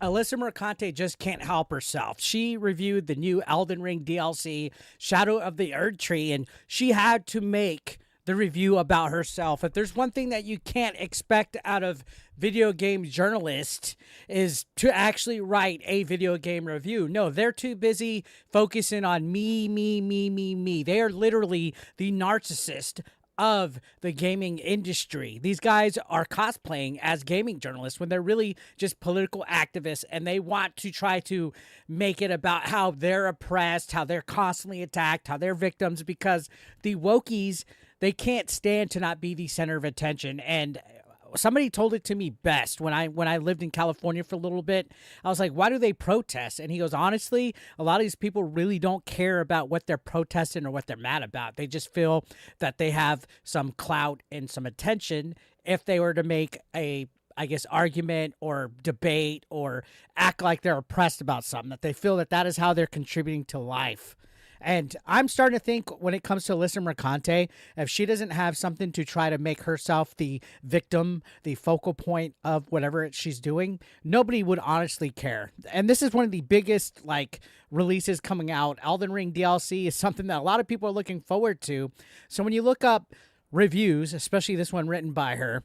Alyssa Mercante just can't help herself. She reviewed the new Elden Ring DLC, Shadow of the Erd Tree, and she had to make the review about herself. If there's one thing that you can't expect out of video game journalists is to actually write a video game review. No, they're too busy focusing on me, me, me, me, me. They are literally the narcissist of the gaming industry. These guys are cosplaying as gaming journalists when they're really just political activists, and they want to try to make it about how they're oppressed, how they're constantly attacked, how they're victims, because the wokies, they can't stand to not be the center of attention. And somebody told it to me best when I lived in California for a little bit. I was like, why do they protest? And he goes, honestly, a lot of these people really don't care about what they're protesting or what they're mad about. They just feel that they have some clout and some attention if they were to make a, I guess, argument or debate or act like they're oppressed about something, that they feel that that is how they're contributing to life. And I'm starting to think when it comes to Alyssa Mercante, if she doesn't have something to try to make herself the victim, the focal point of whatever she's doing, nobody would honestly care. And this is one of the biggest releases coming out. Elden Ring DLC is something that a lot of people are looking forward to. So when you look up reviews, especially this one written by her,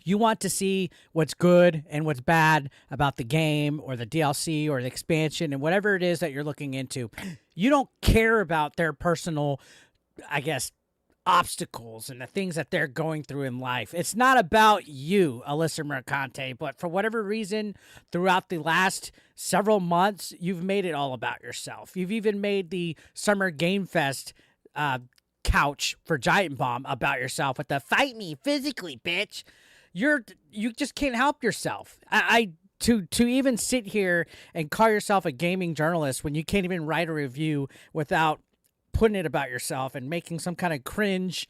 you want to see what's good and what's bad about the game or the DLC or the expansion and whatever it is that you're looking into. You don't care about their personal, I guess, obstacles and the things that they're going through in life. It's not about you, Alyssa Mercante, but for whatever reason, throughout the last several months, you've made it all about yourself. You've even made the Summer Game Fest couch for Giant Bomb about yourself with the "fight me physically, bitch." You just can't help yourself. To even sit here and call yourself a gaming journalist when you can't even write a review without putting it about yourself and making some kind of cringe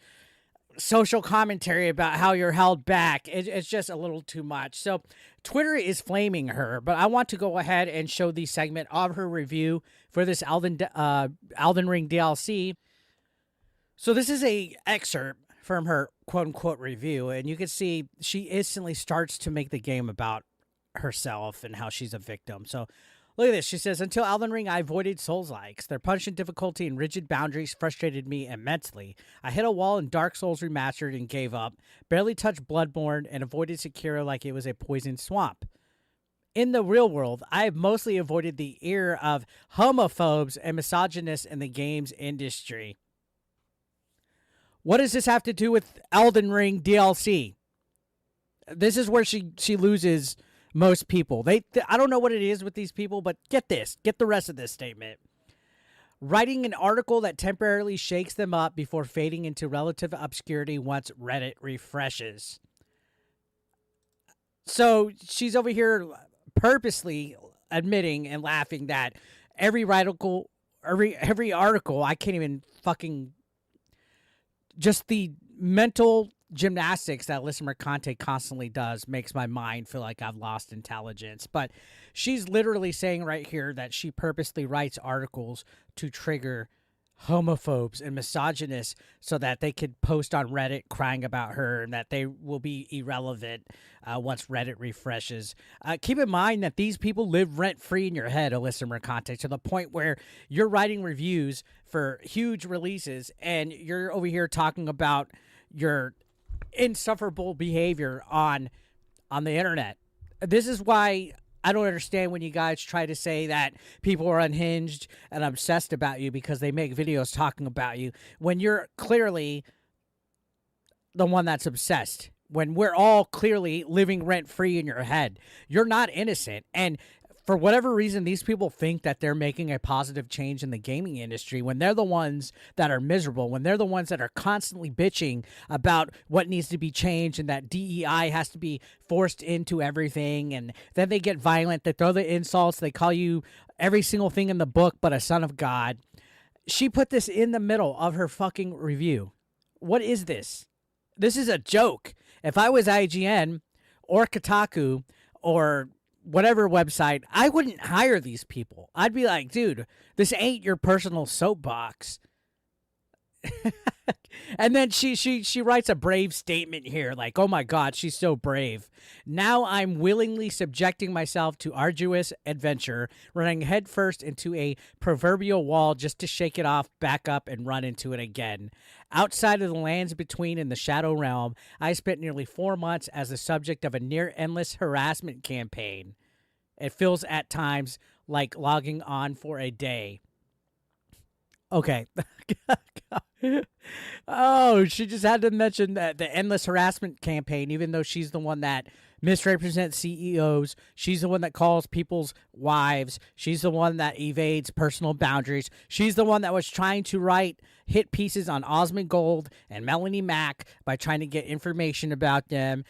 social commentary about how you're held back. It's just a little too much. So Twitter is flaming her, but I want to go ahead and show the segment of her review for this Elden Ring DLC. So this is a excerpt from her quote-unquote review, and you can see she instantly starts to make the game about herself and how she's a victim. So look at this. She says, until Elden Ring, I avoided Souls-likes. Their punishment difficulty and rigid boundaries frustrated me immensely. I hit a wall in Dark Souls Remastered and gave up, barely touched Bloodborne, and avoided Sekiro like it was a poison swamp. In the real world, I have mostly avoided the ear of homophobes and misogynists in the games industry. What does this have to do with Elden Ring DLC? This is where she loses most people. I don't know what it is with these people, but get this. Get the rest of this statement. Writing an article that temporarily shakes them up before fading into relative obscurity once Reddit refreshes. So she's over here purposely admitting and laughing that every article, I can't even fucking... Just the mental gymnastics that Alyssa Mercante constantly does makes my mind feel like I've lost intelligence. But she's literally saying right here that she purposely writes articles to trigger homophobes and misogynists so that they could post on Reddit crying about her and that they will be irrelevant once Reddit refreshes. Keep in mind that these people live rent-free in your head, Alyssa Mercante, to the point where you're writing reviews for huge releases and you're over here talking about your insufferable behavior on the internet. This is why I don't understand when you guys try to say that people are unhinged and obsessed about you because they make videos talking about you when you're clearly the one that's obsessed. When we're all clearly living rent-free in your head. You're not innocent. And for whatever reason, these people think that they're making a positive change in the gaming industry when they're the ones that are miserable, when they're the ones that are constantly bitching about what needs to be changed and that DEI has to be forced into everything. And then they get violent. They throw the insults. They call you every single thing in the book but a son of God. She put this in the middle of her fucking review. What is this? This is a joke. If I was IGN or Kotaku or whatever website, I wouldn't hire these people. I'd be like, dude, this ain't your personal soapbox. And then she writes a brave statement here, like, oh my God, she's so brave. Now I'm willingly subjecting myself to arduous adventure, running headfirst into a proverbial wall just to shake it off, back up, and run into it again. Outside of the lands between in the Shadow Realm, I spent nearly 4 months as the subject of a near-endless harassment campaign. It feels at times like logging on for a day. Okay. Oh, she just had to mention that the endless harassment campaign, even though she's the one that misrepresents CEOs. She's the one that calls people's wives. She's the one that evades personal boundaries. She's the one that was trying to write hit pieces on Osmond Gold and Melanie Mack by trying to get information about them.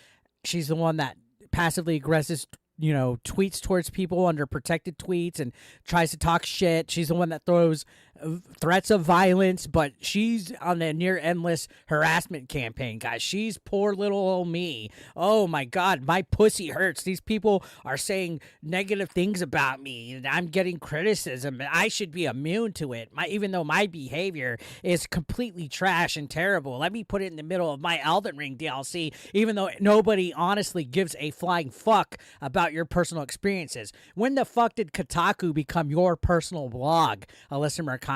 She's the one that passively aggressive, tweets towards people under protected tweets and tries to talk shit. She's the one that throws threats of violence, but she's on a near endless harassment campaign, guys. She's poor little old me. Oh my God, my pussy hurts. These people are saying negative things about me and I'm getting criticism and I should be immune to it. Even though my behavior is completely trash and terrible. Let me put it in the middle of my Elden Ring DLC, even though nobody honestly gives a flying fuck about your personal experiences. When the fuck did Kotaku become your personal blog, Alyssa Mercante?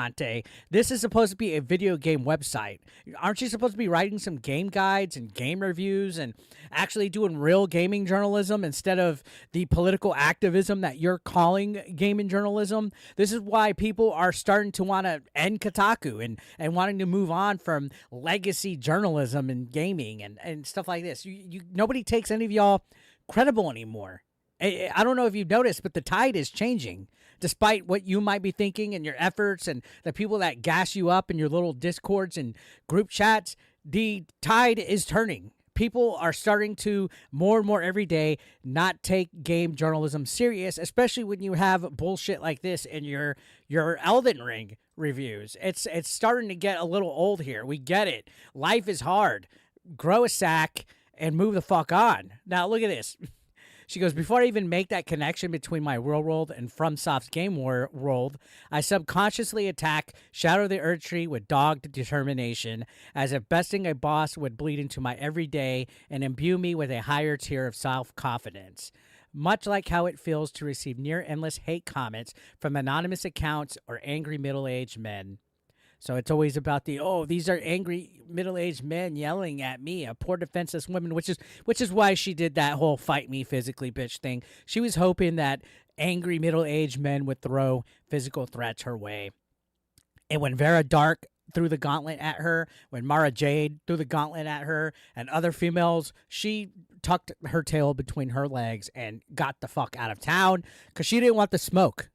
This is supposed to be a video game website. Aren't you supposed to be writing some game guides and game reviews and actually doing real gaming journalism instead of the political activism that you're calling gaming journalism? This is why people are starting to want to end Kotaku and wanting to move on from legacy journalism and gaming and stuff like this. Nobody takes any of y'all credible anymore. I don't know if you've noticed, but the tide is changing. Despite what you might be thinking and your efforts and the people that gas you up in your little discords and group chats, the tide is turning. People are starting to more and more every day not take game journalism serious, especially when you have bullshit like this in your Elden Ring reviews. It's starting to get a little old here. We get it. Life is hard. Grow a sack and move the fuck on. Now look at this. She goes, before I even make that connection between my real world and FromSoft's game world, I subconsciously attack Shadow of the Erdtree with dogged determination, as if besting a boss would bleed into my everyday and imbue me with a higher tier of self-confidence. Much like how it feels to receive near-endless hate comments from anonymous accounts or angry middle-aged men. So it's always about these are angry middle-aged men yelling at me, a poor defenseless woman, which is why she did that whole fight me physically bitch thing. She was hoping that angry middle-aged men would throw physical threats her way. And when Vera Dark threw the gauntlet at her, when Mara Jade threw the gauntlet at her, and other females, she tucked her tail between her legs and got the fuck out of town because she didn't want the smoke.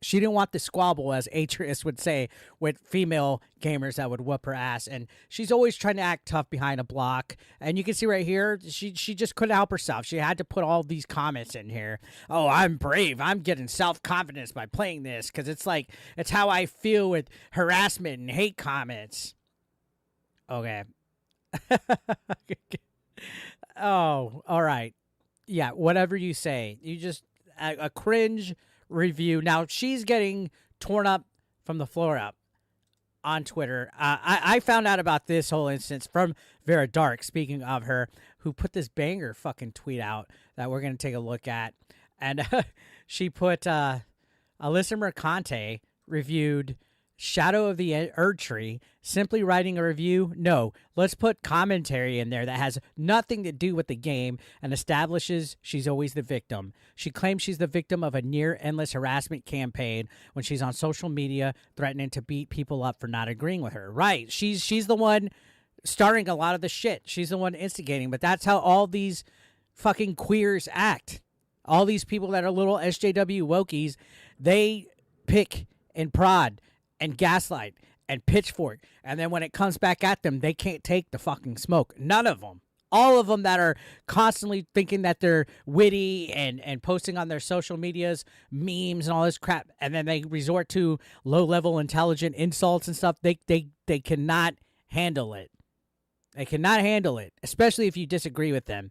She didn't want the squabble, as Atreus would say, with female gamers that would whoop her ass. And she's always trying to act tough behind a block. And you can see right here, she just couldn't help herself. She had to put all these comments in here. Oh, I'm brave. I'm getting self-confidence by playing this because it's how I feel with harassment and hate comments. Okay. Oh, all right. Yeah, whatever you say. You just, a cringe review. Now she's getting torn up from the floor up on Twitter. I found out about this whole instance from Vera Dark, speaking of her, who put this banger fucking tweet out that we're going to take a look at. And she put Alyssa Mercante reviewed Shadow of the Erdtree, simply writing a review? No, let's put commentary in there that has nothing to do with the game and establishes she's always the victim. She claims she's the victim of a near-endless harassment campaign when she's on social media threatening to beat people up for not agreeing with her. Right, she's the one starting a lot of the shit. She's the one instigating, but that's how all these fucking queers act. All these people that are little SJW wokies, they pick and prod and gaslight and pitchfork, and then when it comes back at them, they can't take the fucking smoke. None of them. All of them that are constantly thinking that they're witty and posting on their social medias memes and all this crap, and then they resort to low-level intelligent insults and stuff. They cannot handle it. They cannot handle it, especially if you disagree with them.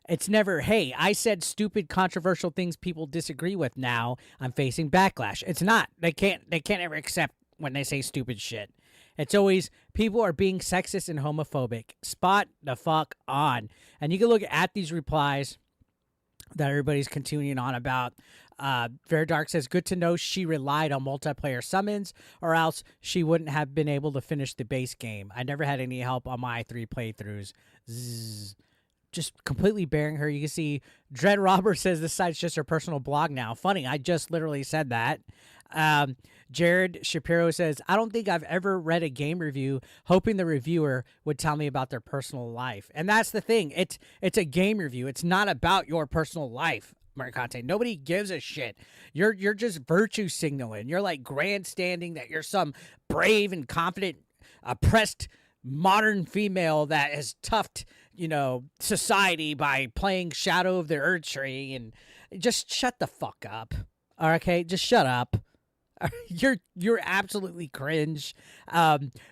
It's never, hey, I said stupid, controversial things people disagree with. Now I'm facing backlash. It's not. They can't ever accept when they say stupid shit. It's always people are being sexist and homophobic. Spot the fuck on. And you can look at these replies that everybody's continuing on about. Very Dark says, good to know she relied on multiplayer summons, or else she wouldn't have been able to finish the base game. I never had any help on my 3 playthroughs. Zzz. Just completely bearing her. You can see Dread Robber says this site's just her personal blog now. Funny, I just literally said that. Jared Shapiro says, I don't think I've ever read a game review hoping the reviewer would tell me about their personal life. And that's the thing. It's a game review. It's not about your personal life, Mercante. Nobody gives a shit. You're just virtue signaling. You're like grandstanding that you're some brave and confident, oppressed modern female that has toughed, society by playing Shadow of the Erdtree. And just shut the fuck up. Okay, just shut up. You're absolutely cringe.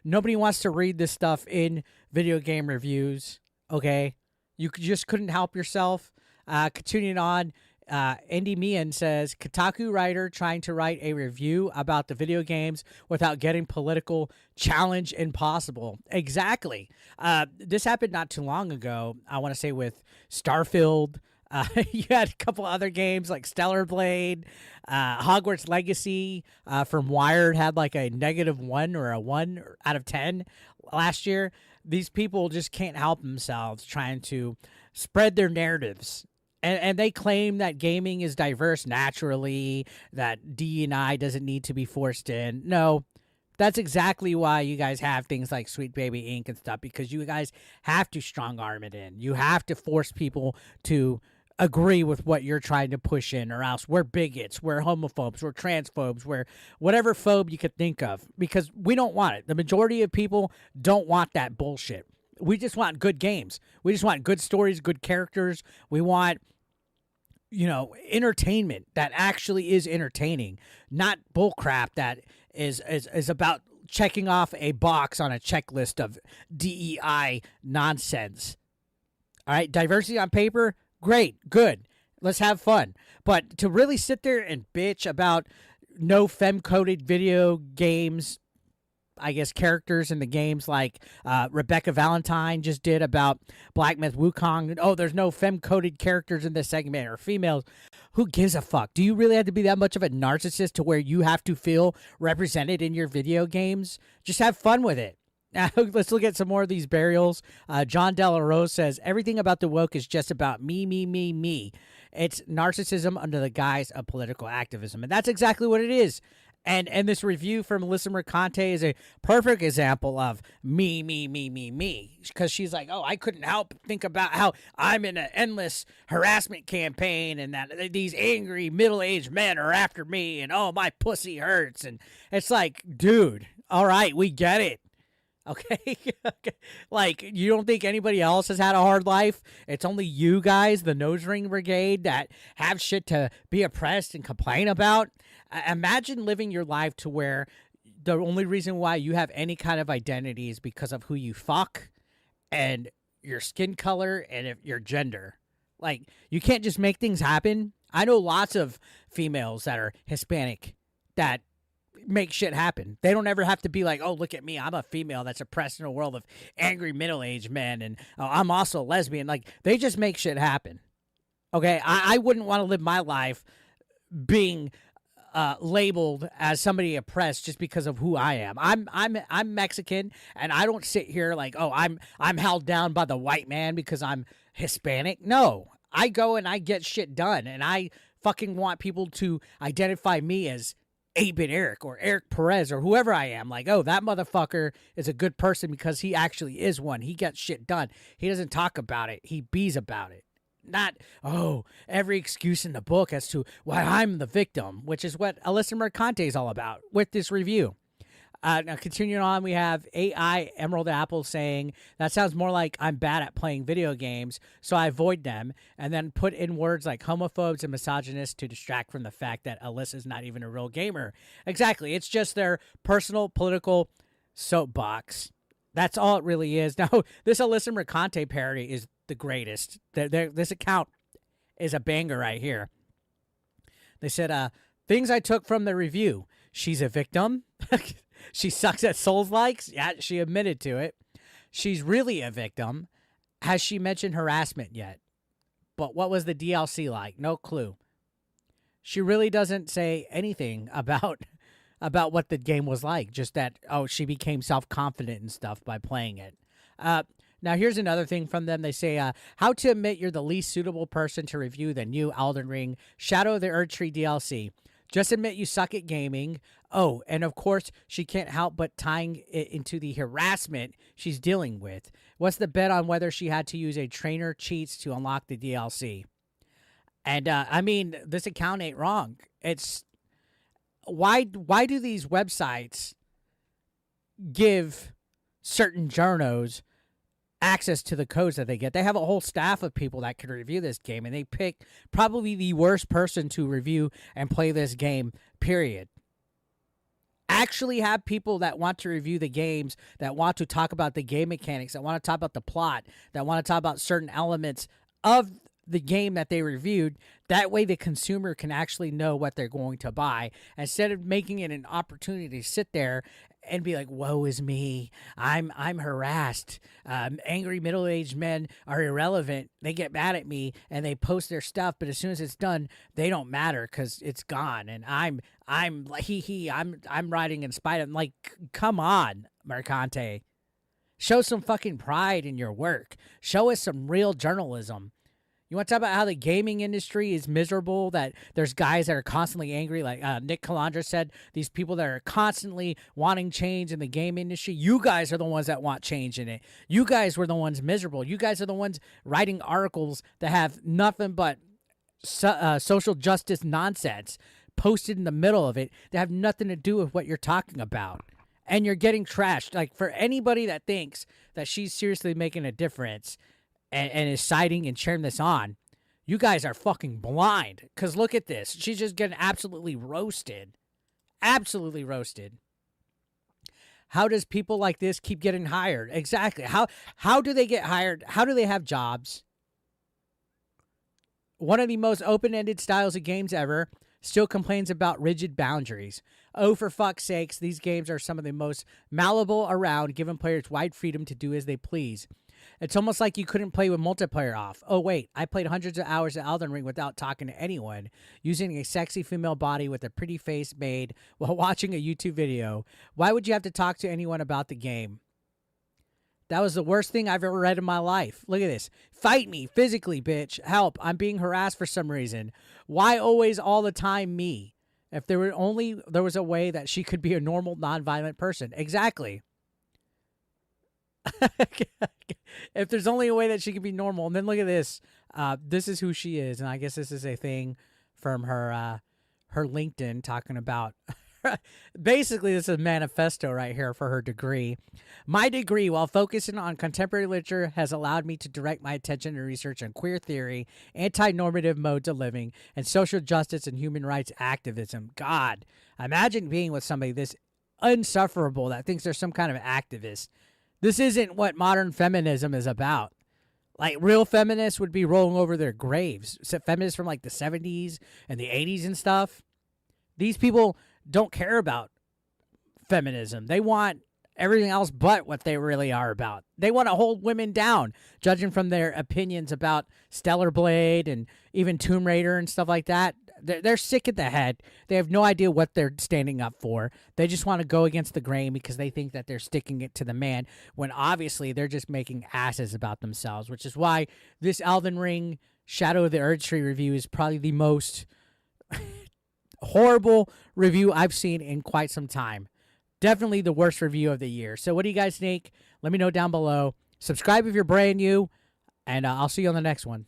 Nobody wants to read this stuff in video game reviews. Okay, you just couldn't help yourself. Continuing on, Andy Meehan says, Kotaku writer trying to write a review about the video games without getting political, challenge impossible. Exactly. This happened not too long ago. I want to say with Starfield. You had a couple other games like Stellar Blade, Hogwarts Legacy from Wired had like a -1 or a 1 out of 10 last year. These people just can't help themselves trying to spread their narratives. And they claim that gaming is diverse naturally, that D&I doesn't need to be forced in. No, that's exactly why you guys have things like Sweet Baby Inc. and stuff, because you guys have to strong arm it in. You have to force people to agree with what you're trying to push in, or else we're bigots, we're homophobes, we're transphobes, we're whatever phobe you could think of, because we don't want it. The majority of people don't want that bullshit. We just want good games. We just want good stories, good characters. We want, entertainment that actually is entertaining, not bullcrap that is about checking off a box on a checklist of DEI nonsense. All right, diversity on paper, great, good. Let's have fun. But to really sit there and bitch about no femme-coded video games, I guess characters in the games like Rebecca Valentine just did about Black Myth Wukong. Oh, there's no femme-coded characters in this segment or females. Who gives a fuck? Do you really have to be that much of a narcissist to where you have to feel represented in your video games? Just have fun with it. Now, let's look at some more of these burials. John Delarose says, everything about the woke is just about me, me, me, me. It's narcissism under the guise of political activism. And that's exactly what it is. And this review from Alyssa Mercante is a perfect example of me, me, me, me, me. Because she's like, oh, I couldn't help think about how I'm in an endless harassment campaign and that these angry middle-aged men are after me and, oh, my pussy hurts. And it's like, dude, all right, we get it. Okay? Like, you don't think anybody else has had a hard life? It's only you guys, the nose ring brigade, that have shit to be oppressed and complain about? Imagine living your life to where the only reason why you have any kind of identity is because of who you fuck and your skin color and your gender. Like, you can't just make things happen. I know lots of females that are Hispanic that make shit happen. They don't ever have to be like, oh, look at me, I'm a female that's oppressed in a world of angry middle-aged men, and I'm also a lesbian. Like, they just make shit happen. Okay, I wouldn't want to live my life being labeled as somebody oppressed just because of who I am. I'm Mexican, and I don't sit here like, oh, I'm held down by the white man because I'm Hispanic. No, I go and I get shit done, and I fucking want people to identify me as 8-Bit Eric or Eric Perez or whoever I am. Like, oh, that motherfucker is a good person because he actually is one. He gets shit done. He doesn't talk about it. He bees about it. Not, oh, every excuse in the book as to why I'm the victim, which is what Alyssa Mercante is all about with this review. Now, continuing on, we have AI Emerald Apple saying, that sounds more like I'm bad at playing video games, so I avoid them, and then put in words like homophobes and misogynists to distract from the fact that Alyssa's not even a real gamer. Exactly. It's just their personal political soapbox. That's all it really is. Now, this Alyssa Mercante parody is the greatest. This account is a banger right here. They said, things I took from the review. She's a victim. She sucks at Souls likes. Yeah, she admitted to it. She's really a victim. Has she mentioned harassment yet? But what was the DLC like? No clue. She really doesn't say anything about what the game was like. Just that, oh, she became self-confident and stuff by playing it. Now, here's another thing from them. They say, how to admit you're the least suitable person to review the new Elden Ring Shadow of the Erdtree DLC. Just admit you suck at gaming. Oh, and of course, she can't help but tying it into the harassment she's dealing with. What's the bet on whether she had to use a trainer cheats to unlock the DLC? And, I mean, this account ain't wrong. It's... Why do these websites give certain journos access to the codes that they get? They have a whole staff of people that can review this game, and they pick probably the worst person to review and play this game, period. Actually have people that want to review the games, that want to talk about the game mechanics, that want to talk about the plot, that want to talk about certain elements of the game that they reviewed. That way the consumer can actually know what they're going to buy, instead of making it an opportunity to sit there and be like, woe is me, I'm harassed, angry middle-aged men are irrelevant, they get mad at me and they post their stuff, but as soon as it's done they don't matter because it's gone, and I'm riding in spite of them. Like, come on, Mercante, show some fucking pride in your work, show us some real journalism. You want to talk about how the gaming industry is miserable, that there's guys that are constantly angry, like Nick Calandra said, these people that are constantly wanting change in the game industry. You guys are the ones that want change in it. You guys were the ones miserable. You guys are the ones writing articles that have nothing but social justice nonsense posted in the middle of it that have nothing to do with what you're talking about. And you're getting trashed. Like, for anybody that thinks that she's seriously making a difference and is citing and cheering this on, you guys are fucking blind. Because look at this. She's just getting absolutely roasted. Absolutely roasted. How does people like this keep getting hired? Exactly. How do they get hired? How do they have jobs? One of the most open-ended styles of games ever still complains about rigid boundaries. Oh, for fuck's sakes, these games are some of the most malleable around, giving players wide freedom to do as they please. It's almost like you couldn't play with multiplayer off. Oh, wait, I played hundreds of hours of Elden Ring without talking to anyone, using a sexy female body with a pretty face made while watching a YouTube video. Why would you have to talk to anyone about the game? That was the worst thing I've ever read in my life. Look at this. Fight me physically, bitch. Help. I'm being harassed for some reason. Why always all the time me? If there was a way that she could be a normal, non-violent person. Exactly. If there's only a way that she could be normal. And then look at this. This is who she is. And I guess this is a thing from her LinkedIn talking about... Basically, this is a manifesto right here for her degree. My degree, while focusing on contemporary literature, has allowed me to direct my attention to research on queer theory, anti-normative modes of living, and social justice and human rights activism. God, imagine being with somebody this insufferable that thinks they're some kind of activist. This isn't what modern feminism is about. Like, real feminists would be rolling over their graves. Feminists from like the 70s and the 80s and stuff. These people don't care about feminism. They want everything else but what they really are about. They want to hold women down, judging from their opinions about Stellar Blade and even Tomb Raider and stuff like that. They're sick at the head. They have no idea what they're standing up for. They just want to go against the grain because they think that they're sticking it to the man, when obviously they're just making asses about themselves, which is why this Elden Ring Shadow of the Erdtree review is probably the most horrible review I've seen in quite some time. Definitely the worst review of the year. So what do you guys think? Let me know down below. Subscribe if you're brand new, and I'll see you on the next one.